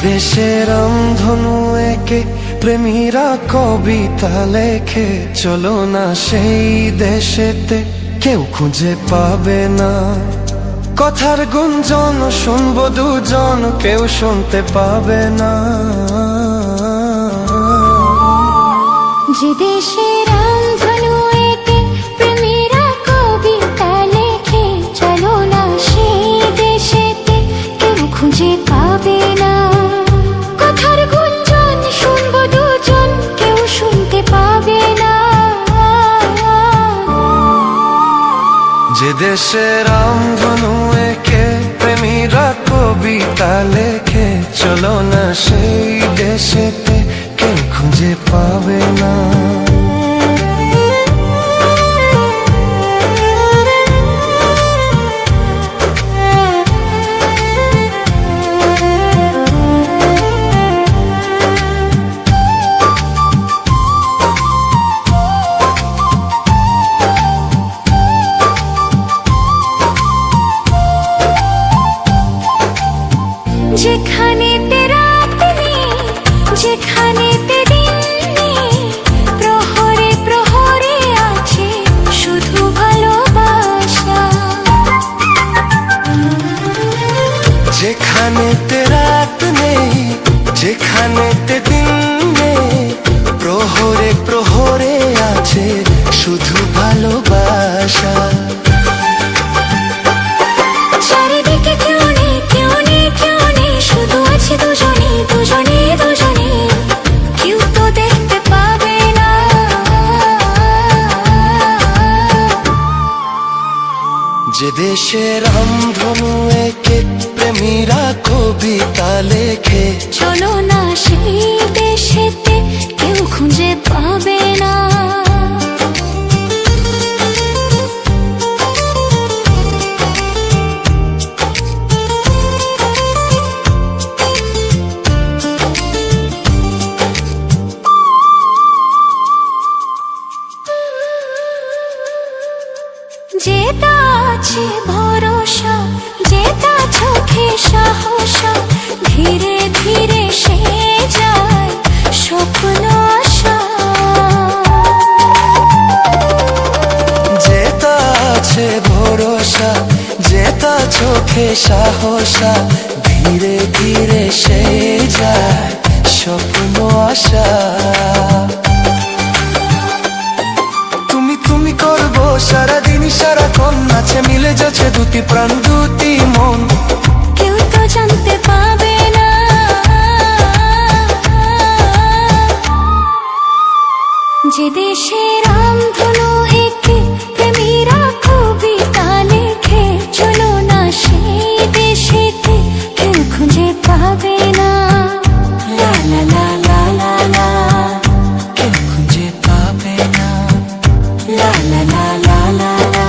দেশের রামধনু একে প্রেমীরা কবিতা লেখে, চলো না সেই দেশেতে কেউ খুঁজে পাবে না। কথার গুঞ্জন শুনবো দুজন, কেউ শুনতে পাবে না। যে দেশের রামধনু একে প্রেমীরা কবিতা লেখে, চলো না সেই দেশেতে কেউ খুঁজে পাবে না। কথার গুঞ্জন শুনবো দুজন, কেউ শুনতে পাবে না। যে দেশের রামধনু একে প্রেমীরা কবিতা লেখে, চলো না সেই দেশেতে কেউ খুঁজে পাবে না। যেখানেতে রাত নেই, যেখানেতে দিন নেই, প্রহরে প্রহরে আছে শুধু ভালোবাসা। যেখানেতে রাত নেই, যেখানেতে দিন নেই, প্রহরে প্রহরে আছে শুধু ভালোবাসা। চারিদিকে কেউ নেই, কেউ নেই, কেউ নেই, শুধু আছে দুজনে, দুজনে, দুজনে, কেউ তো দেখতে পাবে না। যে দেশের রামধনু একে প্রেমীরা কবিতা লেখে, চলো না সেই দেশেতে কেউ খুঁজে পাবে না। যেটা আছে ভরসা, যেটা চোখে সাহস, ধীরে ধীরে সে যায় স্বপ্ন আশা। যেটা আছে ভরসা, যেটা চোখে সাহসা, ধীরে ধীরে সে যায় স্বপ্ন আশা। তুমি তুমি করবো সারাদিন সারাক্ষণ, নাচে মিলে যাচ্ছে দুটি প্রাণ দুটি মন, কেউ তো জানতে পাবে না। যে দেশে রামধনু একে প্রেমীরা কবিতা লেখে, চলো না সেই দেশেতে কেউ খুঁজে পাবে না। লা লা লা লা লা লা, কেউ খুঁজে পাবে না। লা লা লা লা লা লা।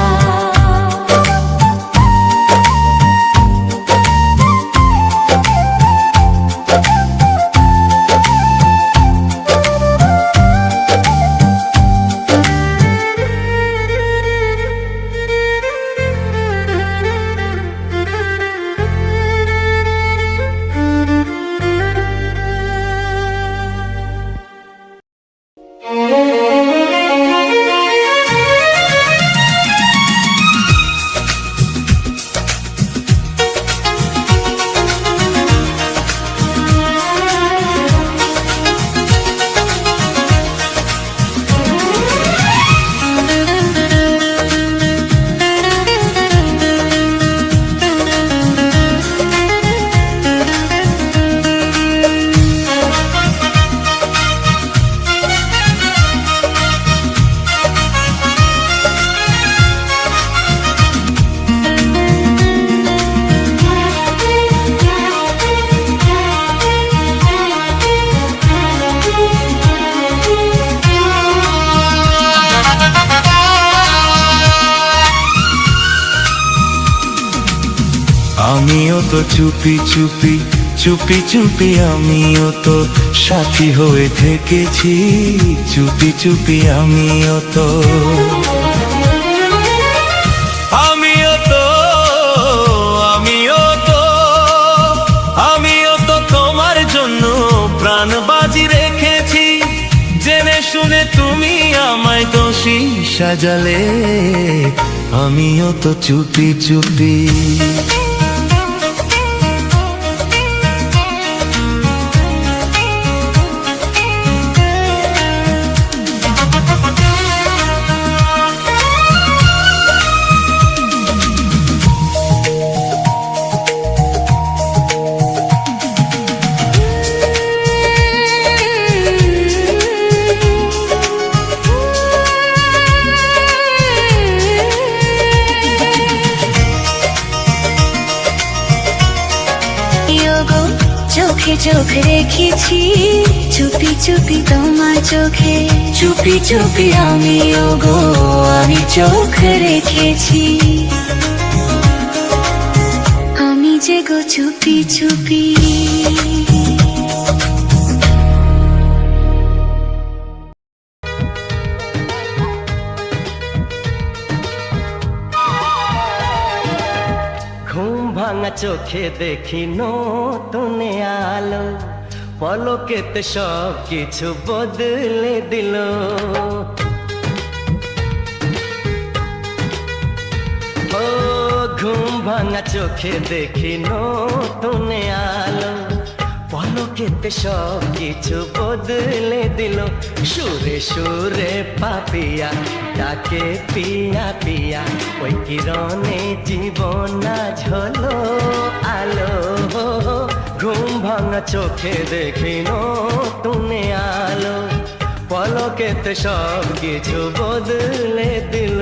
আমিও তো চুপি চুপি চুপি চুপি, আমিও তো সাথী হয়ে থেকেছি চুপি চুপি, আমিও তো আমিও তো আমিও তো আমিও তো তোমার সাজালে আমিও তো চুপি চুপি। চোখে চোখ রেখেছি চুপি চুপি তোমার চোখে, চুপি চুপি আমিও গো আমি চোখ রেখেছি, আমি যে গো চুপি চুপি। ঘুম ভাঙা চোখে দেখি নতুন আলো, পলকেতে সব কিছু বদলে দিল। ও ঘুম ভাঙা চোখে দেখি নতুন আলো, পলকেতে সব কিছু বদলে দিল। সুরে সুরে পাপিয়া ডাকে পিয়া পিয়া, ওই কিরণে জীবন আজ হলো আলো। ঘুম ভাঙা চোখে দেখি নতুন আলো, পলকেতে সব কিছু বদলে দিল।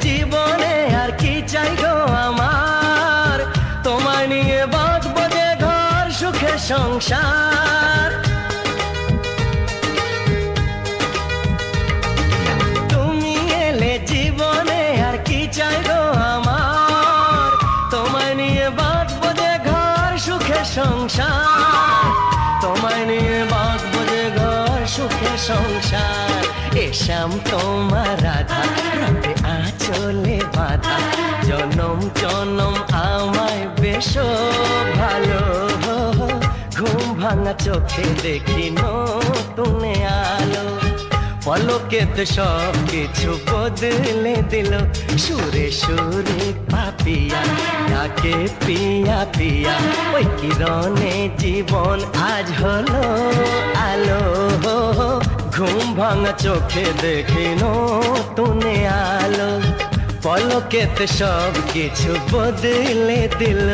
জীবনে আর কি চাই গো আমার, তোমায় নিয়ে বাঁচবো যে ঘর সুখে সংসার। তুমি এলে জীবনে আর কি চাই গো আমার, তোমায় নিয়ে বাঁচবো যে ঘর সুখে সংসার, তোমায় নিয়ে বাঁচবো যে ঘর সুখে সংসার। এসাম তোমার রাধা রাতে আঁচলে বাঁধা, জনম জনম আমায় বেশ ভালো। ঘুম ভাঙা চোখে দেখি নতুন আলো, পলকেতে সব কিছু বদলে দিল। সুরে সুরে পাপিয়া ডাকে পিয়া পিয়া, ওই কিরণে জীবন আজ হলো আলো। ঘুম ভাঙা চোখে দেখি নতুন আলো, পলকেতে সব কিছু বদলে দিল।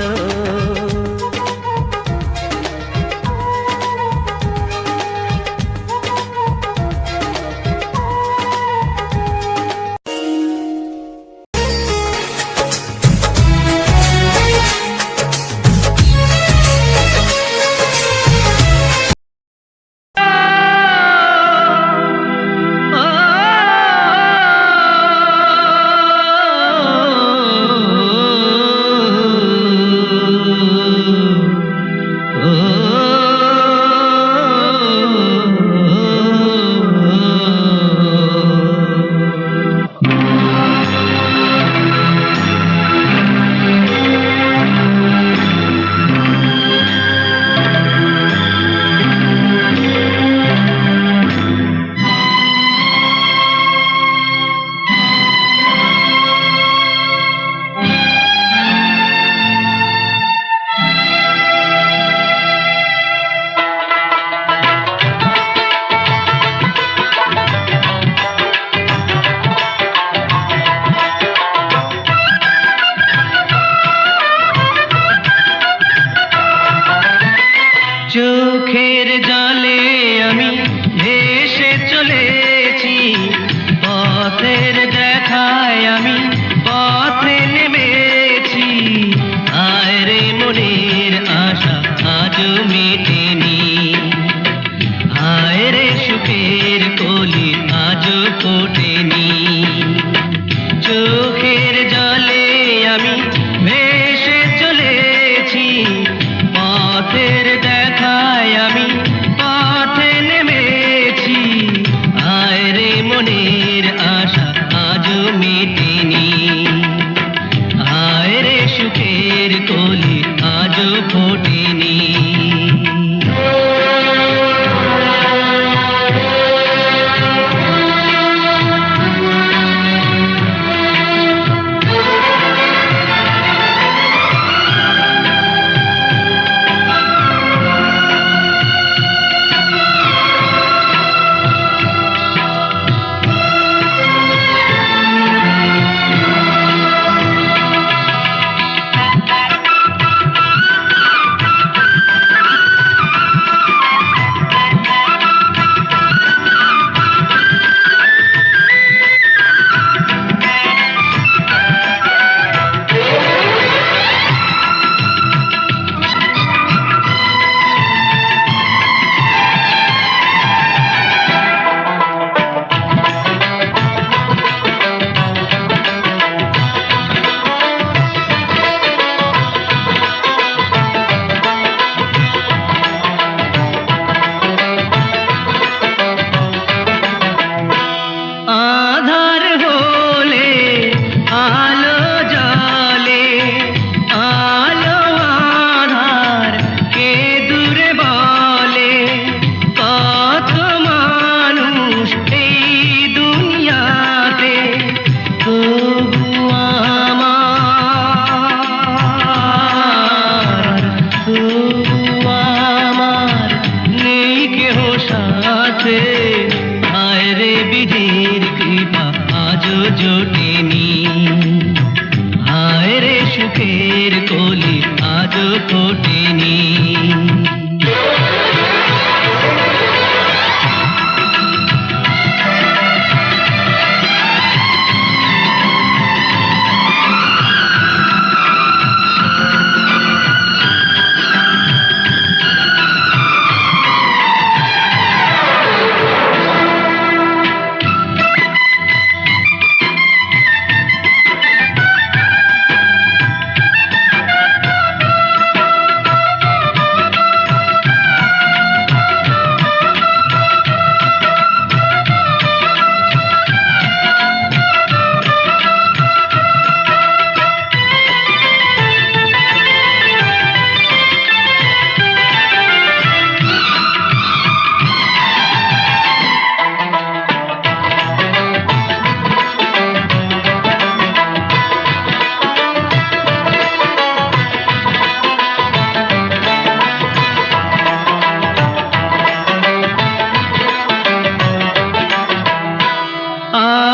ফোটেনি।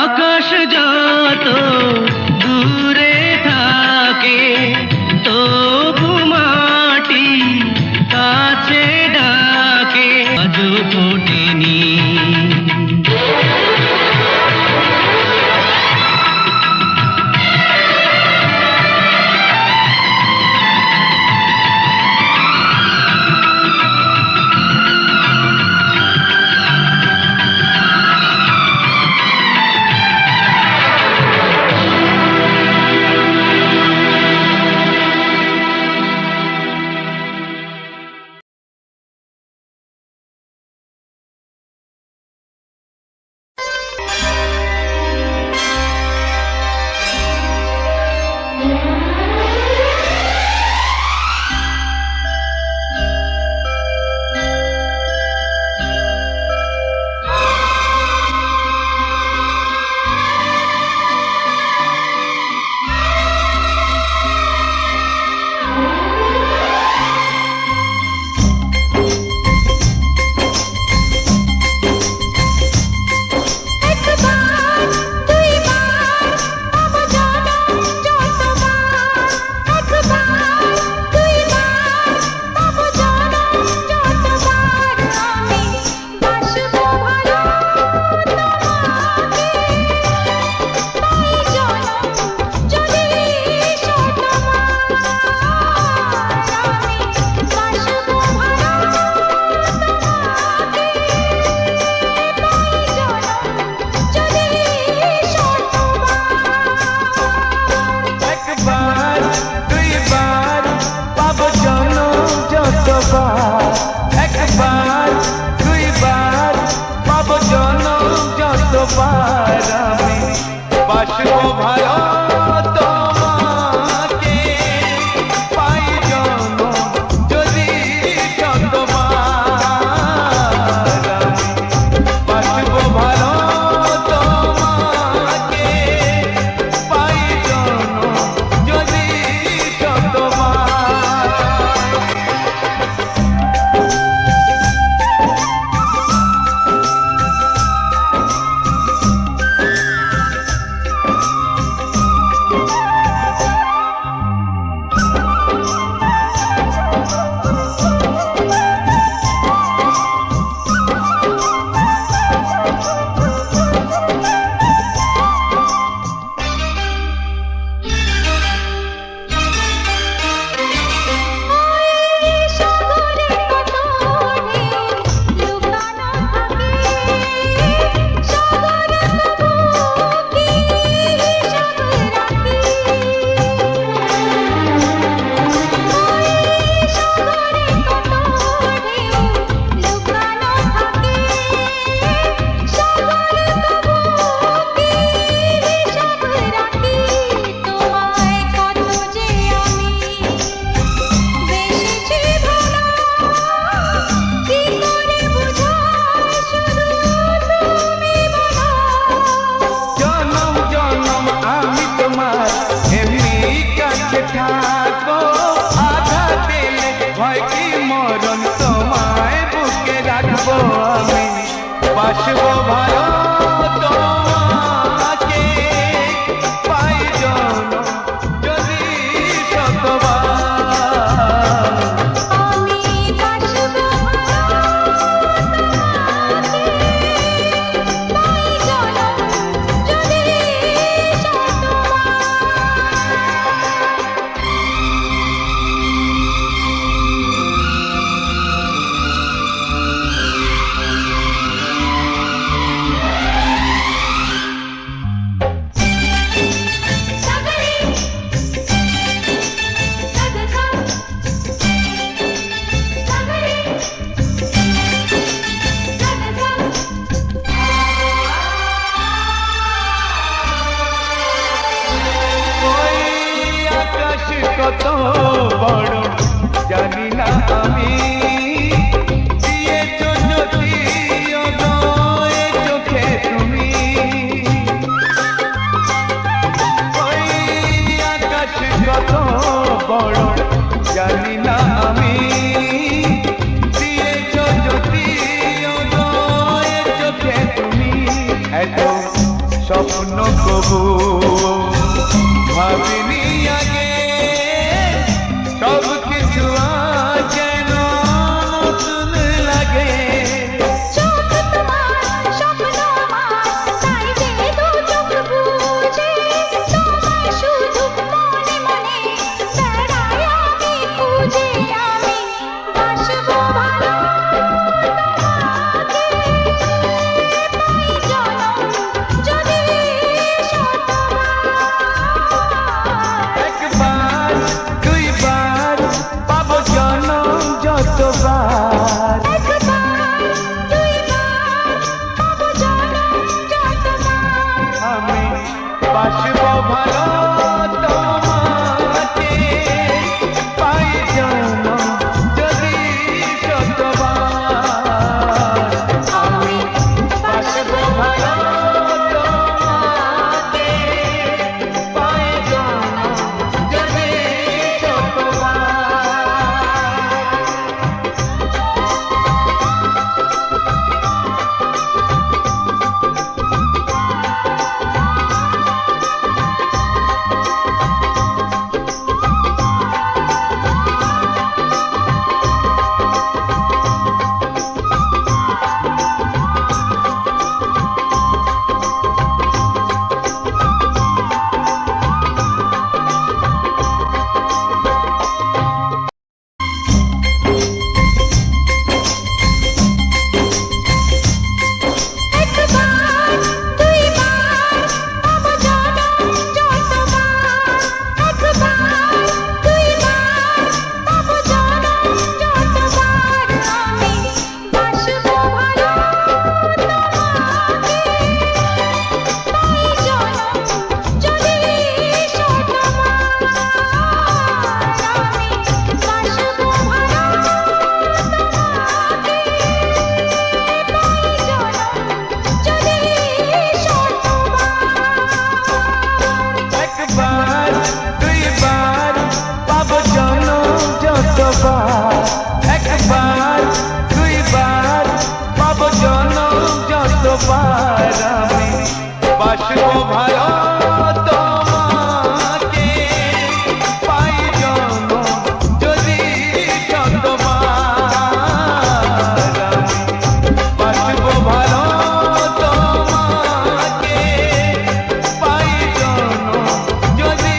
আকাশ যত দূরে থাকে তবু মাটি কাছে ডাকে, আজও ফোটেনি। না আমি দিয়েছো যদি অদয় চোখে তুমি ওই আকাশ কত বড় জানি না আমি দিয়েছো যদি অদয় চোখে তুমি এত স্বপ্ন কবু ভাবিনি আগে সব কিছু আজ যেন নতুন লাগে চোখ তোমার স্বপ্ন আমার তাই যে দু চোখ বুঝে তোমায় শুধু মনে মনে বেড়াই আমি খুঁজে আমি বাসবো ভালো তোমাকে পাই জনম যদি শতবার একবার দুইবার পাবো জনম যতবার একবার দুইবার পাবো জনম যতবার আমি বাসবো ভালো তোমাকে পাই জনম যদি শতবার আমি বাসবো ভালো তোমাকে পাই জনম যদি শতবার একবার দুইবার পাবো জনম যতবার একবার দুইবার পাবো জনম যতবার আমি বাসবো ভালো তোমাকে পাই জনম যদি শতবার আমি বাসবো ভালো তোমাকে পাই জনম যদি শতবার একবার দুইবার পাবো জনম যতবার একবার দুইবার পাবো জনম যতবার আমি বাসবো ভালো তোমাকে পাই জনম যদি শতবার আমি বাসবো ভালো তোমাকে পাই জনম যদি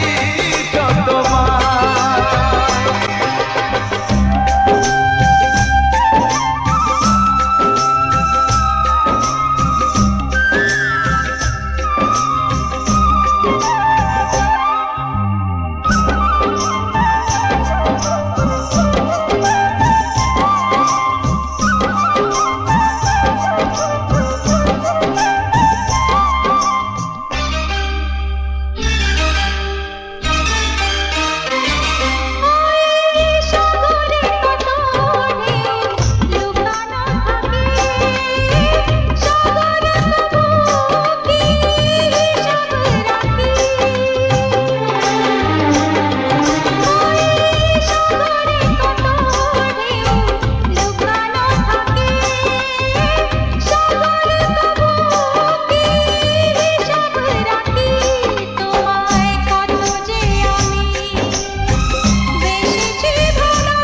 শতবার সাগরে কত ঢেউ লুকানো থাকে সাগর তবু কি হিসাব রাখে সাগরে কত ঢেউ লুকানো থাকে সাগর তবু কি হিসাব রাখে তোমায় কত যে আমি বেশিছি ভালো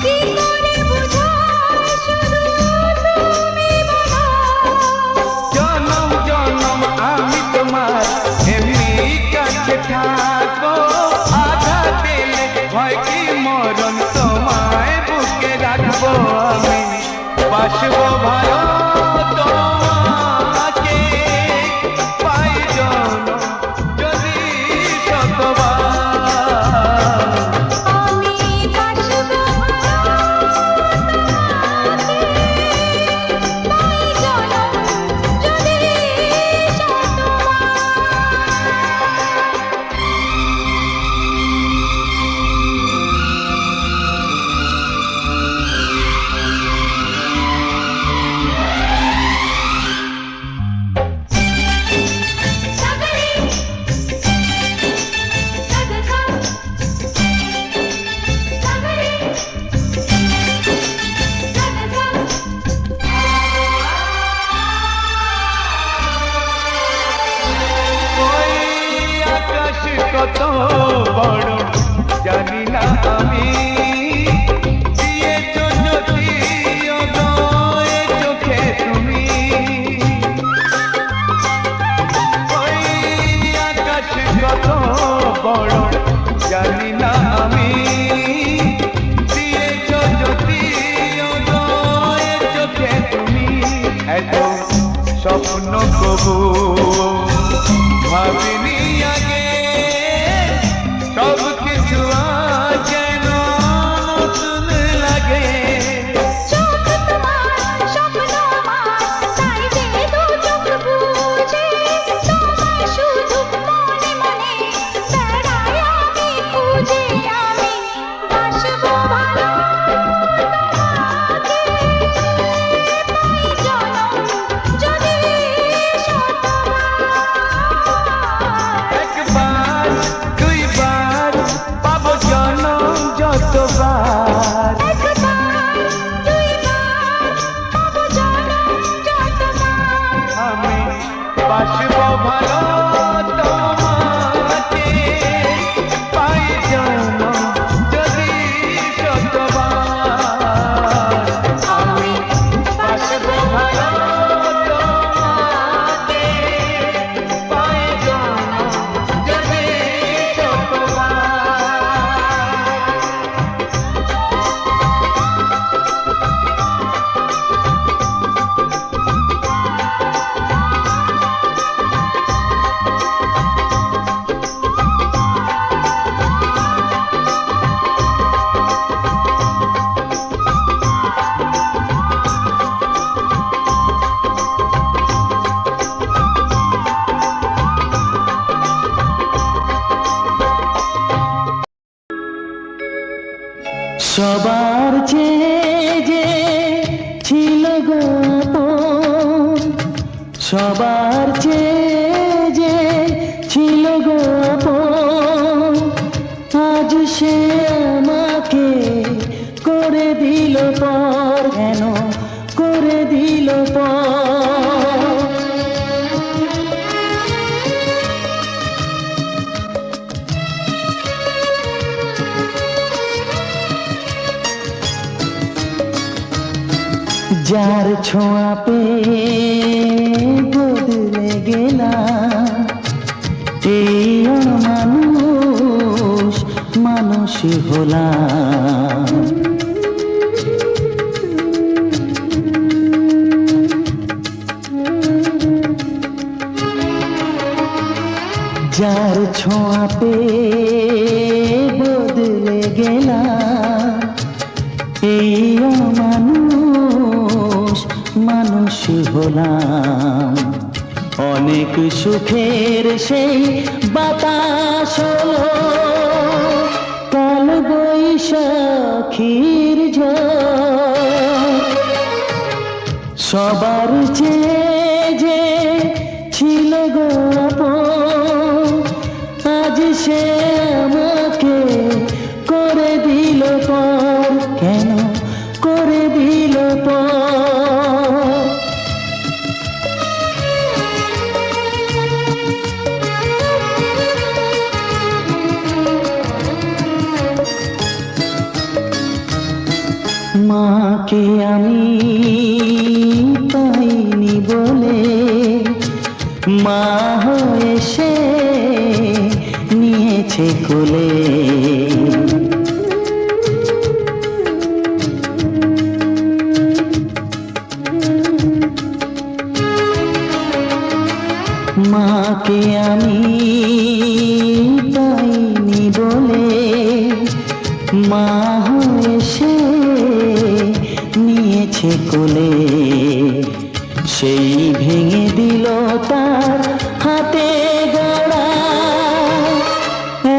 কি করে বুঝাই শুধু তুমি বলো জনম জনম আমি তোমার এমনি কাছে থাকবো আঘাত দিলে ভয় কি মরণ তোমায় বুকে রাখবো আমি বাসবো ভালো তোমাকে পাই জনম যদি শতবার আমি বাসবো ভালো তোমাকে পাই জনম যদি শতবার বড় জানি না আমি দিয়েছো যদি অদয় চোখে তুমি ওই আকাশ কত বড় জানি না আমি দিয়েছো যদি অদয় চোখে তুমি এত স্বপ্ন কবু ভাবিনি আগে সব কিছু আজ যেন নতুন লাগে চোখ তোমার স্বপ্ন আমার তাই যে দু চোখ বুঝে তোমায় শুধু মনে মনে বেড়াই আমি খুঁজে আমি বাসবো ভালো তোমাকে পাই জনম যদি শতবার একবার দুইবার পাবো জনম যতবার একবার দুইবার পাবো জনম যতবার আমি বাসবো ভালো তোমাকে পাই জনম যদি শতবার আমি বাসবো ভালো তোমাকে পাই জনম যদি শতবার সবার চেয়ে যে ছিল গো আপন, সবার চেয়ে যে ছিল গো আপন, আজ সে আমাকে করে দিল পর, কেন করে দিল পর। যার ছোঁয়া পেয়ে বদলে গেলাম, এই মানুষ মানুষ হলাম। যার ছোঁয়া পেয়ে বদলে গেলাম, এই মানুষ মানুষ হলাম। অনেক সুখের সেই বাতাস হলো, কাল বৈশাখীর ঝড়। সবার চেয়ে যে ছিল গো আপন, আজ সে আমাকে করে দিল পর, কেন করে দিল পর। মাকে আমি পাইনি বলে, মা হয়ে সে নিয়েছে কোলে। মাকে আমি পাইনি বলে, মা হয়ে সে নিয়েছে কোলে। সেই ভেঙে দিল তার হাতে গড়া,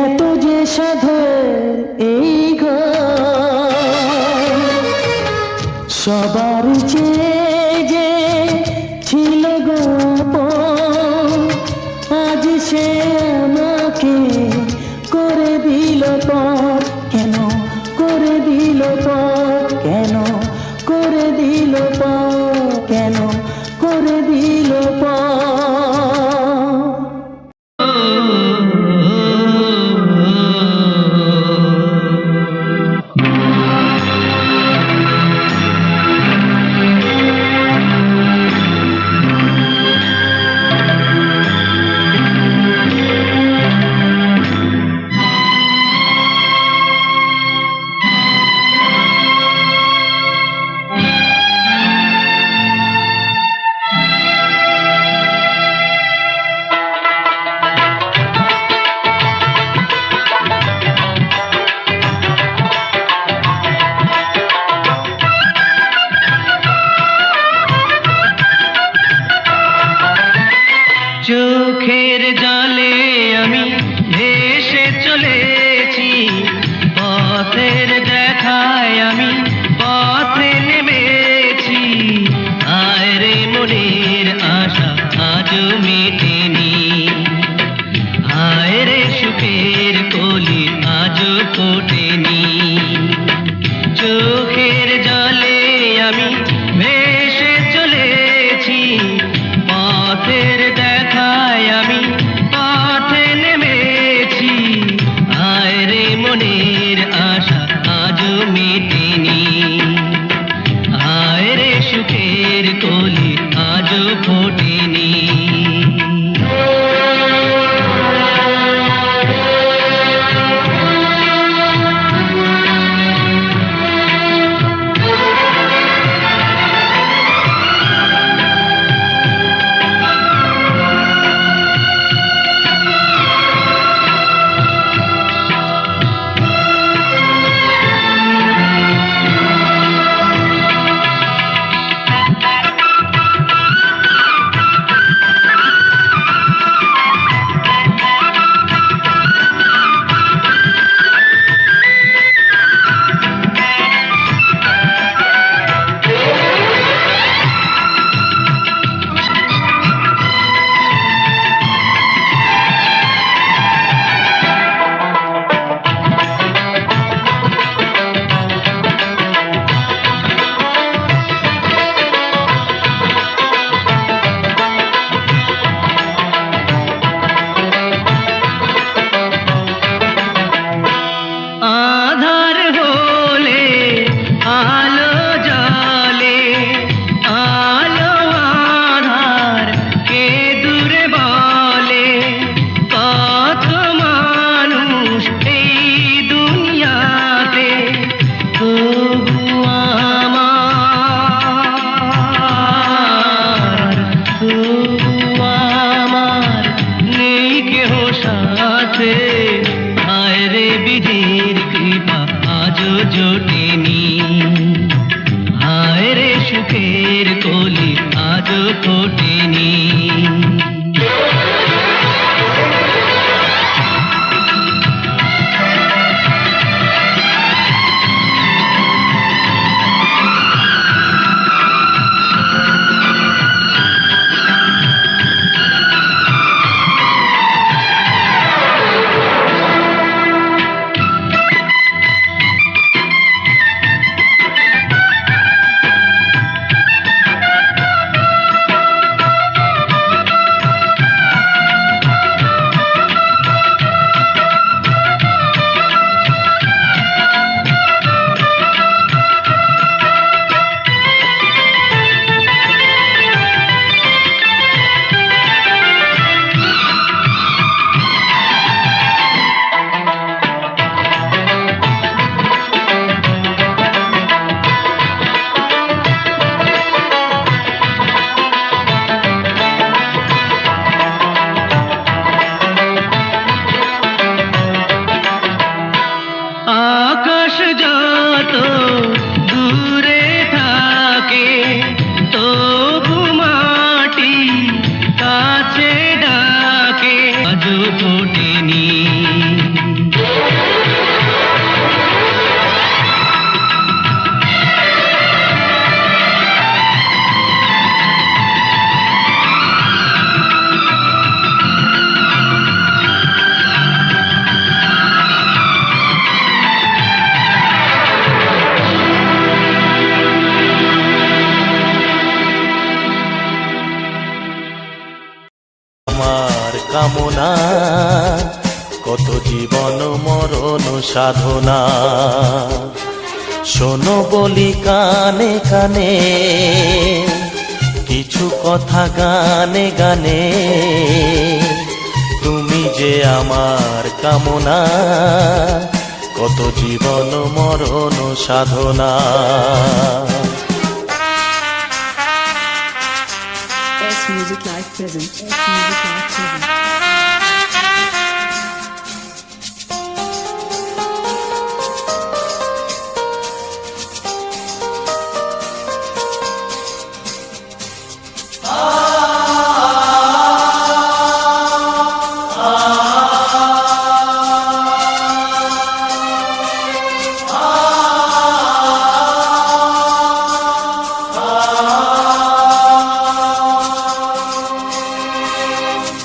এত যে সাধের এই ঘর। সবার চেয়ে যে ছিল গো আপন, আজ সে আমাকে করে দিল পর, কেন করে দিল পর, কেন করে দিল পর, কেন করে দিল পর। সুখের কলি আজও ফোটেনি। আকাশ যত দূরে থাকে তবু মাটি কাছে ডাকে আজও ফোটেনি। আমার কামনা কত জীবন মরণ সাধনা, শোনো বলি কানে কানে কিছু কথা গানে গানে। তুমি যে আমার কামনা কত জীবন মরণ সাধনা। S Music Live present. S Music Live present.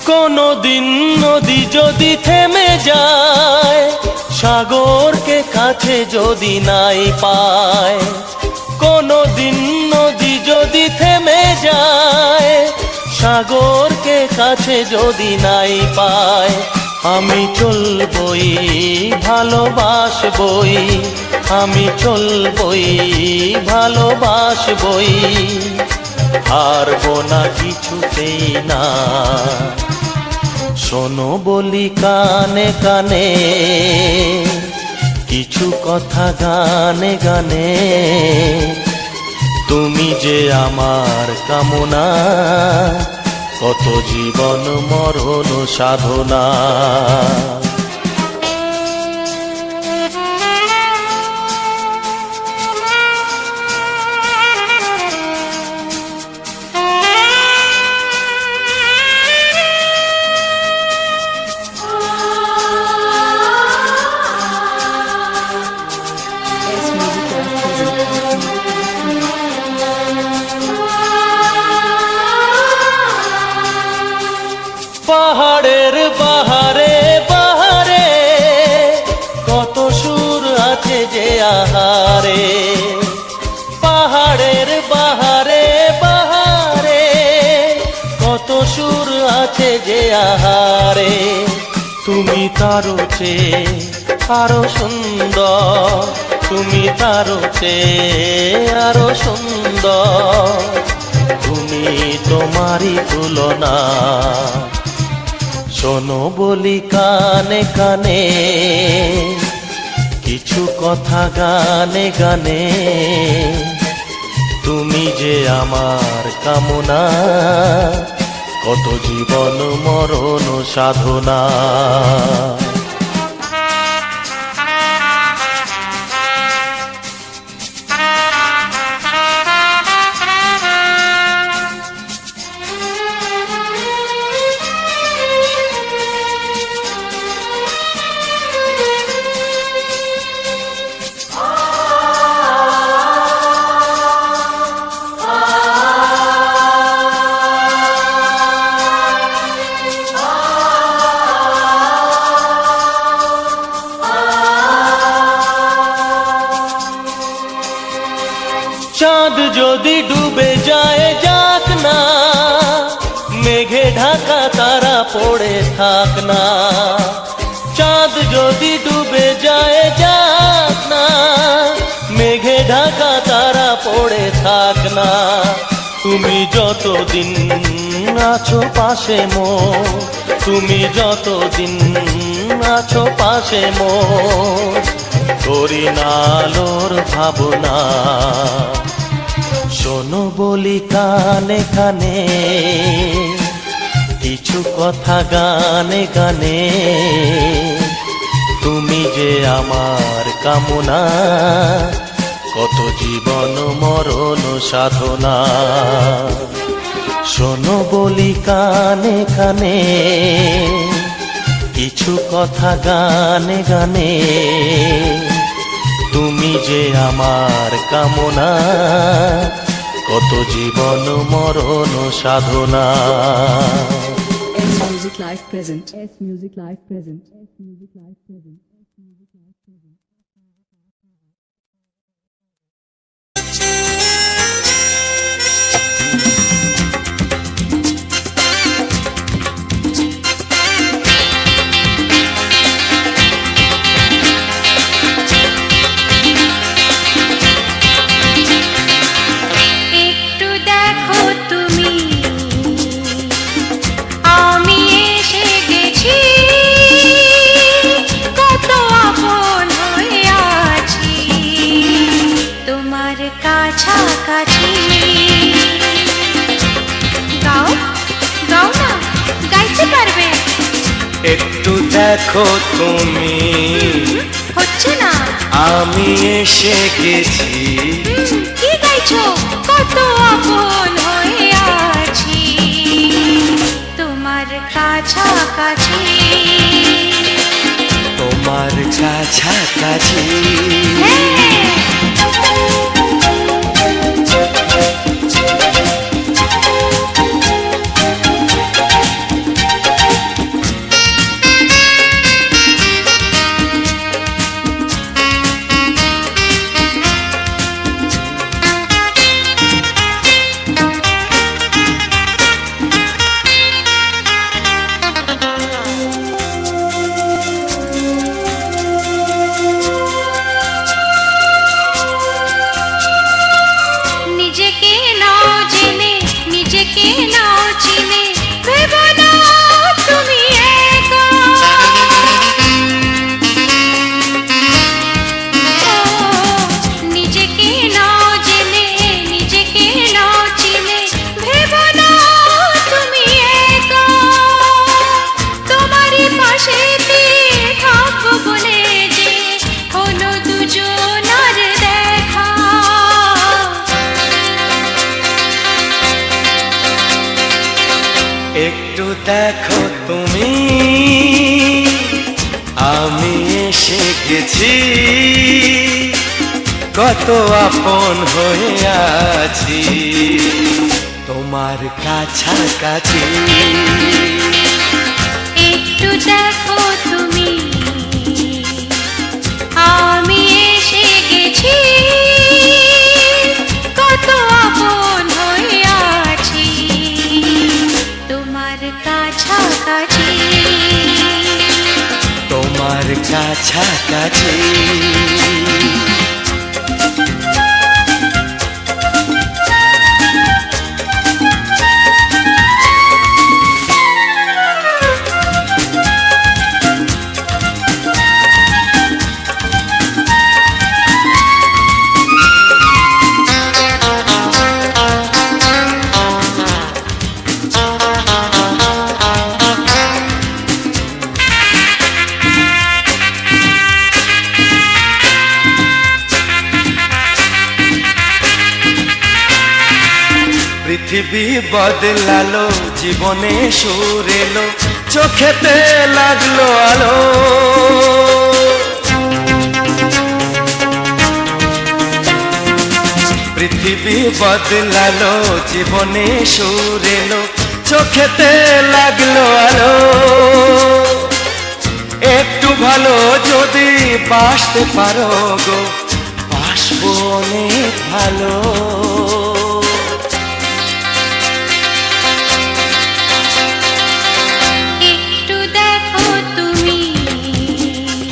কোনদিন নদী যদি থেমে যায়, সাগরকে কাছে যদি নাই পায়, কোনদিন নদী যদি থেমে যায়, সাগরকে কাছে যদি নাই পায়, আমি চলবই ভালোবাসবই, আমি চলবই ভালোবাসবই, হারবো না কিছুতেই না। শোনো বলি কানে কানে কিছু কথা গানে গানে। তুমি যে আমার কামনা কত জীবন মরণ সাধনা। পাহাড়ের বাহারে বাহারে কত সুর আছে যে আহারে, পাহাড়ের বাহারে বাহারে কত সুর আছে যে আহারে। তুমি তারও চেয়ে আরো সুন্দর, তুমি তারও চেয়ে আরো সুন্দর, তুমি তোমারই তুলনা। শোনো বলি কানে কানে কিছু কথা গানে গানে। তুমি যে আমার কামনা কত জীবন মরণ সাধনা। চাঁদ যদি ডুবে যায় যাক না, মেঘে ঢাকা তারা পড়ে থাক না। চাঁদ যদি ডুবে যায় যাক না, মেঘে ঢাকা তারা পড়ে থাক না। তুমি যতদিন আছো পাশে মোর, তুমি যতদিন আছো পাশে মোর, করি না আলোর ভাবনা। শোনো বলি কানে কানে, কিছু কথা গানে গানে, তুমি যে আমার কামনা, কত জীবন মরণ সাধনা। শোনো বলি কানে কানে, কিছু কথা গানে গানে, তুমি যে আমার কামনা, কত জীবন মরণ সাধনা। S Music Live present. S Music Live present. S Music Live present. S Music Live present. একটু দেখো তুমি, আমি এসে গেছি, কত আপন হয়ে আছি তোমার কাছাকাছি। গাও গাও না, গাইতে পারবে? একটু দেখো তুমি, হচ্ছে না। আমি এসে গেছি, কি গাইছো? কত আপন হয়ে আছি তোমার কাছাকাছি। তোমার কাছাকাছি। নিজেকে নাও জেনে, নিজেকে নাও চিনে, ভেবো না তুমি একা। নিজেকে নাও জেনে, নিজেকে নাও চিনে, ভেবো না তুমি একা। তোমারই পাশেতে থাকবো বলে যে হলো দুজনার দেখা। একটু দেখো তুমি, আমি এসে গেছি, কত আপন হয়ে আছি তোমার কাছাকাছি। একটু দেখো তুমি, আমি এসে গেছি, কত আপন হয়ে আছি তোমার কাছাকাছি। তোমার কাছাকাছি। পৃথিবী বদলালো, জীবনে সুর এলো, চোখেতে লাগলো আলো। পৃথিবী বদলালো, জীবনে সুর এলো, চোখেতে লাগলো আলো। একটু ভালো যদি বাসতে পারো গো, বাসবো বাসবো অনেক ভালো। একটু দেখো তুমি,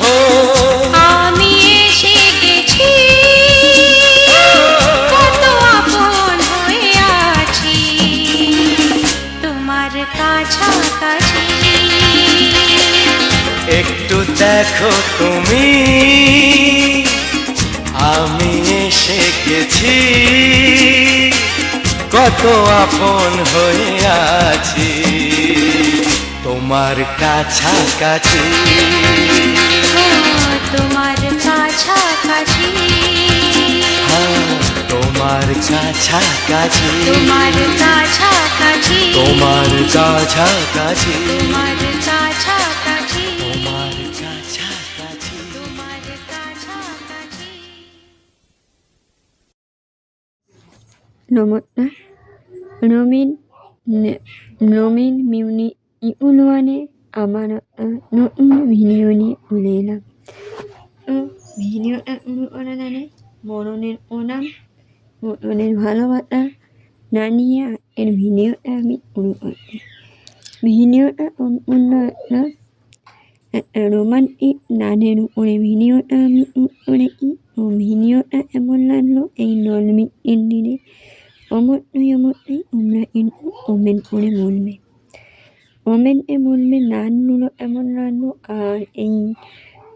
ও আমি এসে গেছি, কত আপন হয়ে আছি তোমার কাছাকাছি। একটু দেখো তুমি, আমি এসে গেছি, কত আপন হয়ে আছি তোমার কাছাকাছি। ও তোমার কাছাকাছি, হ্যাঁ, তোমার কাছাকাছি, তোমার কাছাকাছি, তোমার কাছাকাছি, তোমার কাছাকাছি, তোমার কাছাকাছি। তোমার কাছাকাছি। নমস্কাৰ নমিন মিউনি ইউনুৱানে আমার নতুন ভিডিও নিয়ে উলে এলাম। ভিডিওটা শুরু করার আগে মরণের প্রণাম, মরণের ভালোবাসা না নিয়ে এর ভিডিওটা আমি শুরু করছি। ভিডিওটা সম্পূর্ণ একটা রোমান্টিক গানের উপরে ভিডিওটা আমি শুট করেছি। ও ভিডিওটা এমন লাগলো এই নলমিটের দিনে অবশ্যই তোমরা কিন্তু কমেন্ট করে বলবে, কমেন্টে বলবে গানগুলো এমন লাগলো আর এই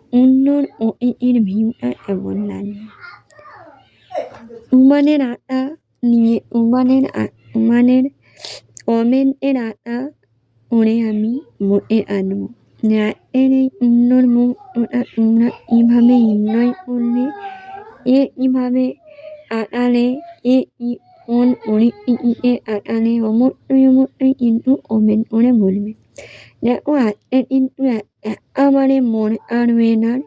সুন্দর ওটিটির ভিউটা এমন লাগলো। তোমাদের আশা নিয়ে তোমাদের কমেন্টের আশা করে আমি বসে আনবো। রাতের এই সুন্দর মুহূর্তটা তোমরা কীভাবে এনজয় করলে, এ কীভাবে কাটালে, এ কি কোন পরিস্থিতিতে কাটালে অবশ্যই কিন্তু কমেন্ট করে বলবে। দেখো আজকে কিন্তু একেবারে মজার ওয়েদার,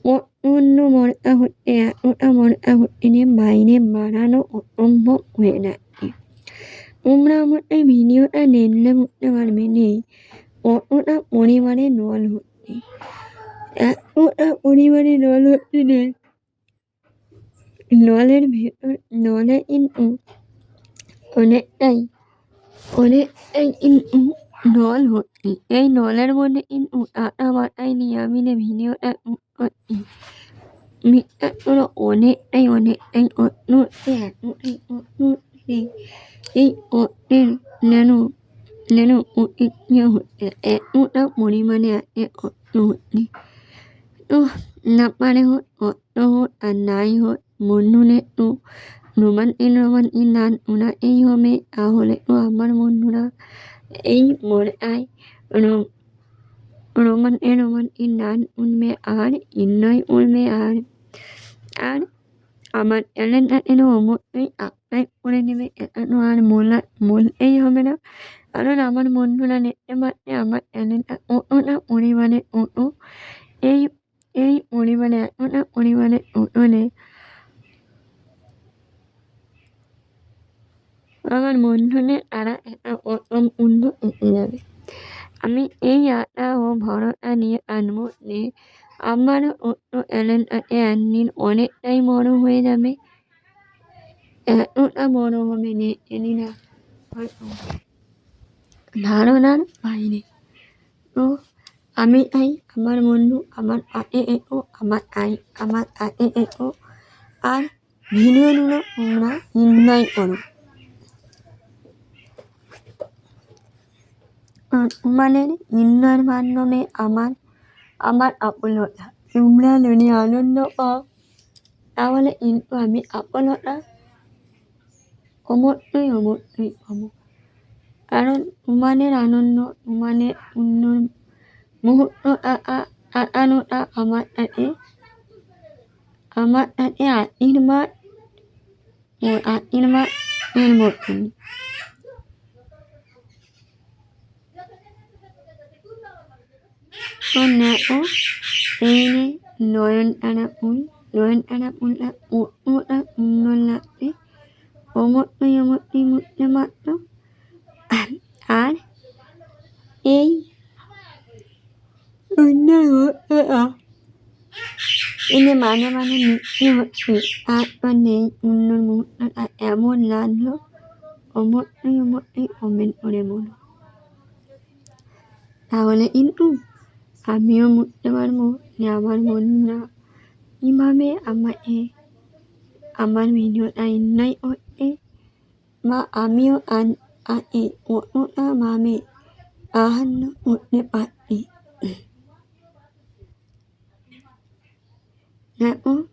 প্রচণ্ড মজা হচ্ছে, এতটা মজা হচ্ছে যে বাইরে বাড়ানো অসম্ভব হয়ে যাচ্ছে। তোমরা আমার এই ভিডিওটা দেখলে বুঝতে পারবে যে কতটা পরিমাণে জল হচ্ছে, এতটা পরিমাণে জল হচ্ছে যে নলের ভেতর নলে কিন্তু অনেকটাই কিন্তু নল হচ্ছে। এই নলের মধ্যে কিন্তু টাটা বাটাই নিয়ে আমি যে ভিডিওটা করছি, বিশ্বাস করো অনেকটাই কষ্ট হচ্ছে, এতটাই কষ্ট হচ্ছে এই কষ্টের যেন প্রতিক্রিয়া হচ্ছে, এতটা পরিমাণে আছে কষ্ট হচ্ছে। তো না পারে হোক, কষ্ট হোক আর নাই হোক, বন্ধুদের তো রোমান্টিক গান শোনাতেই হবে, তাহলে তো আমার বন্ধুরা এই মজায় রোমান্টিক গান শুনবে আর এনজয় করবে। আর আমার চ্যানেলটাকে অবশ্যই সাবস্ক্রাইব করে নেবে, এটা তো আর বলতেই হবে না, কারণ আমার বন্ধুরা দেখতে পাচ্ছে আমার চ্যানেলটা কতটা পরিমাণে ছোট। এই পরিমাণে এতটা পরিমাণে ছোট যে আমার বন্ধুদের তারা এটা প্রথম কিন্তু এসে যাবে। আমি এই আশা ও ভরসা নিয়ে আনবো যে আমার ছোট্ট চ্যানেলটাকে একদিন অনেকটাই বড় হয়ে যাবে, এতটা বড় হবে যে এদিনা হয়তো ধারণার বাইরে। তো আমি চাই আমার বন্ধু আমার পাশে এসো, আমার কাছে এসো আর ভিডিওগুলো তোমরা এনজয় করো। তোমাদের এনজয়ের মাধ্যমে আমার সফলতা তোমরা যদি আনন্দ পাও, তাহলে কিন্তু আমি সফলতা অবশ্যই পাবো। কারণ তোমাদের আনন্দ, তোমাদের সুন্দর মুহূর্ত কাটানোটা আমার কাছে আশীর্বাদের মতন। তো দেখো এই যে নয়নতারা ফুলটা কতটা সুন্দর লাগছে, অবশ্যই বুঝতে পারছো। আর এই সুন্দর মুহূর্তটা এই যে মানে মানে মিথ্যে হচ্ছে তারপর নেই অন্যর মুহূর্তটা এমন লাগলো অমরটাই অমেন করে বলো তাহলে কিন্তু আমিও মুততে পারবো যে আমার বন্ধুরা কিভাবে আমাকে আমার ভিডিওটা এনজয় করতে বা আমিও আগে কতটা ভাবে সাহায্য করতে পারছি দেখো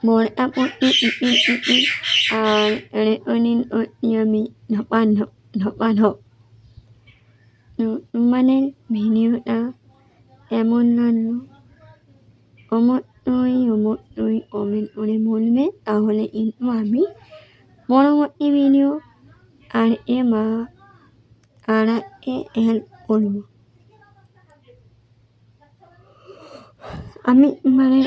বড়টা করতে আর রেকর্ডিং করছি আমি ধপাধপ তোমাদের ভিডিওটা কেমন লাগলো অবশ্যই কমেন্ট করে বলবে তাহলে কিন্তু আমি পরবর্তী ভিডিও আর হেল্প করবো আমি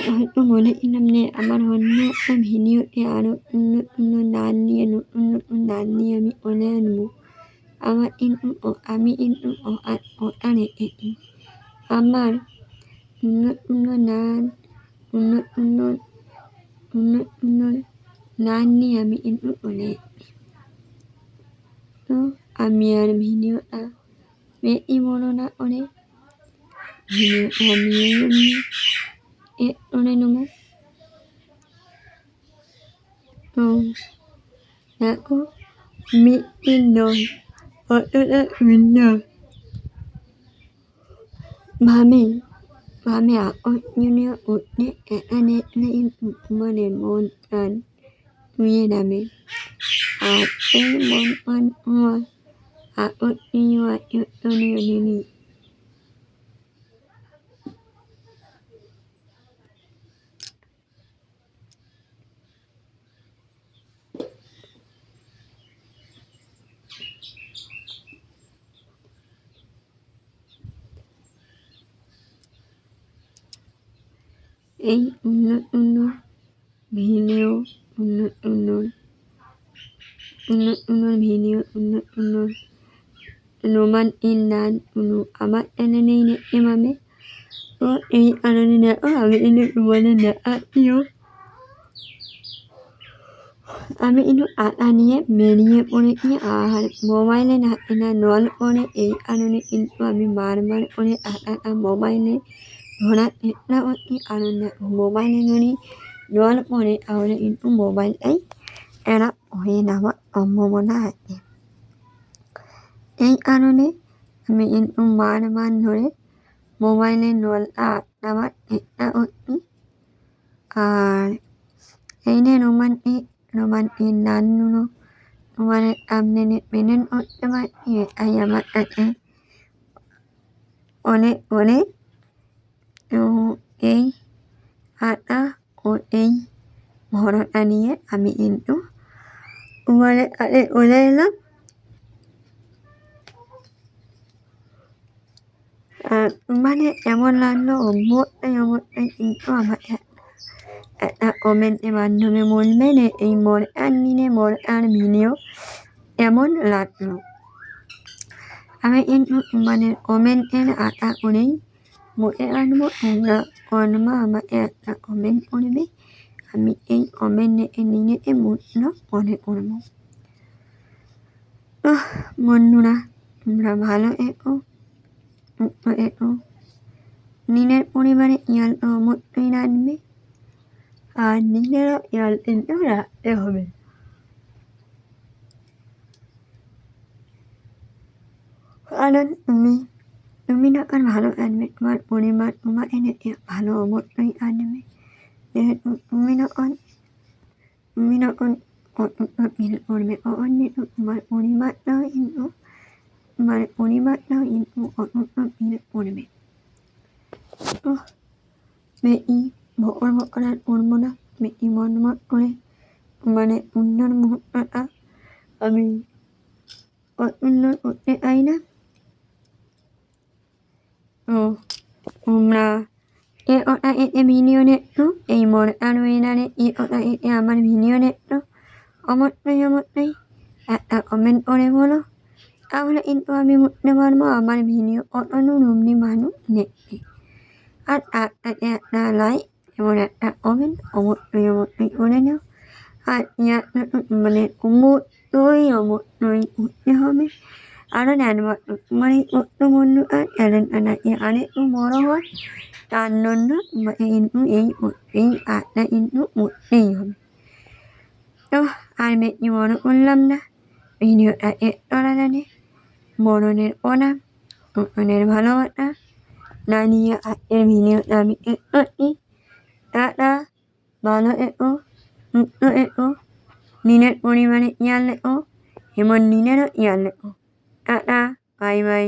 হয়তো বলেছিলাম যে আমার অন্য একটা ভিডিওতে আরও অন্য গান নিয়ে নতুন গান নিয়ে আমি চলে আনবো আমি কিন্তু কথা রেখেছি আমার অন্য গান নিয়ে আমি কিন্তু চলে এসেছি তো আমি আর ভিডিওটা বেশি বড় না করে ভিডিওটা আমি এমনি করে নেবো তো দেখো মৃত্যুঞ্জয় কতটা সুন্দর ভাবে আকর্ষণীয় করতে এখানে তোমাদের মন প্রাণ ছুঁয়ে যাবে আর এই মন প্রাণ হওয়ার আকর্ষণীয় জিনিস এই অন্য ভিডিও রোমান্টিক গান আমার চ্যানেলেই দেখতে পাবে তো এই কারণে দেখো আমি কিন্তু তোমাদের দেখাচ্ছিও আমি কিন্তু আটা নিয়ে বেরিয়ে পড়েছি আর মোবাইলে হাতে না নল করে এই কারণে কিন্তু আমি বারবার করে আটাটা মোবাইলে ধরার চেষ্টা করছি কারণ মোবাইলে যদি জল পড়ে তাহলে কিন্তু মোবাইলটাই খারাপ হয়ে যাওয়ার সম্ভাবনা আছে এই কারণে আমি কিন্তু বারবার ধরে মোবাইলের নলটা আটকাবার চেষ্টা করছি আর এই যে রোমান্টিক গানগুলো তোমাদের সামনে প্রেজেন্ট করতে পারছি এটাই আমার কাছে অনেক তো এই আটা ও এই ভরটা নিয়ে আমি কিন্তু তোমাদের কাছে চলে এলাম আর তোমাদের কেমন লাগলো অবশ্যই কিন্তু আমাকে একটা কমেন্টের মাধ্যমে বলবেন এই মোরআর ভিডিও কেমন লাগলো আমি কিন্তু তোমাদের কমেন্টের আশা করেই বলে আনবো তোমরা আমাকে একটা কমেন্ট করবে আমি এই কমেন্ট দেখে নিজেকে মুগ্ধ মনে করবো বন্ধুরা তোমরা ভালো থেকো নিজের পরিবারে খেয়াল অবশ্যই রাখবে আর নিজেরও খেয়াল কিন্তু রাখতে হবে কারণ তুমি যখন ভালো থাকবে তোমার পরিবার তোমাকে দেখে ভালো অবশ্যই আসবে যেহেতু তুমি যখন ফিল করবে তখন কিন্তু তোমার পরিবারটাও কিন্তু ফিল করবে তো বেশি ভকর আর করবো না বেশি মন করে অন্যর মুহূর্তটা আমি সুন্দর করতে চাই না তো তোমরা এতে ভিডিও দেখছো এই মোরআর ওয়েদারে এতে আমার ভিডিও দেখছো অবশ্যই একটা কমেন্ট করে বলো তাহলে কিন্তু আমি বুঝতে পারবো আমার ভিডিও কতজন অমনি মানুষ দেখছে আর একটা লাইক এমন একটা ওমেন অমরই করে নাও। আর মানে অমরই উঠতে হবে। আরও জানবো মানে মন্য আর এলেন আনা আরে বড় হয় তার জন্য কিন্তু এই আটটা কিন্তু উঠতেই হবে। তো আর বেশি বড় করলাম না, ভিডিওটা করা জানে মরণের প্রণাম, মরণের ভালোবাসা না নিয়ে আজকের ভিডিওটা আমি করছি। টাটা, ভালো থেকো, সুস্থ থেকো, নিজের পরিবারে খেয়াল রেখো এবং নিজেরও খেয়াল রেখো। Tata, bye bye.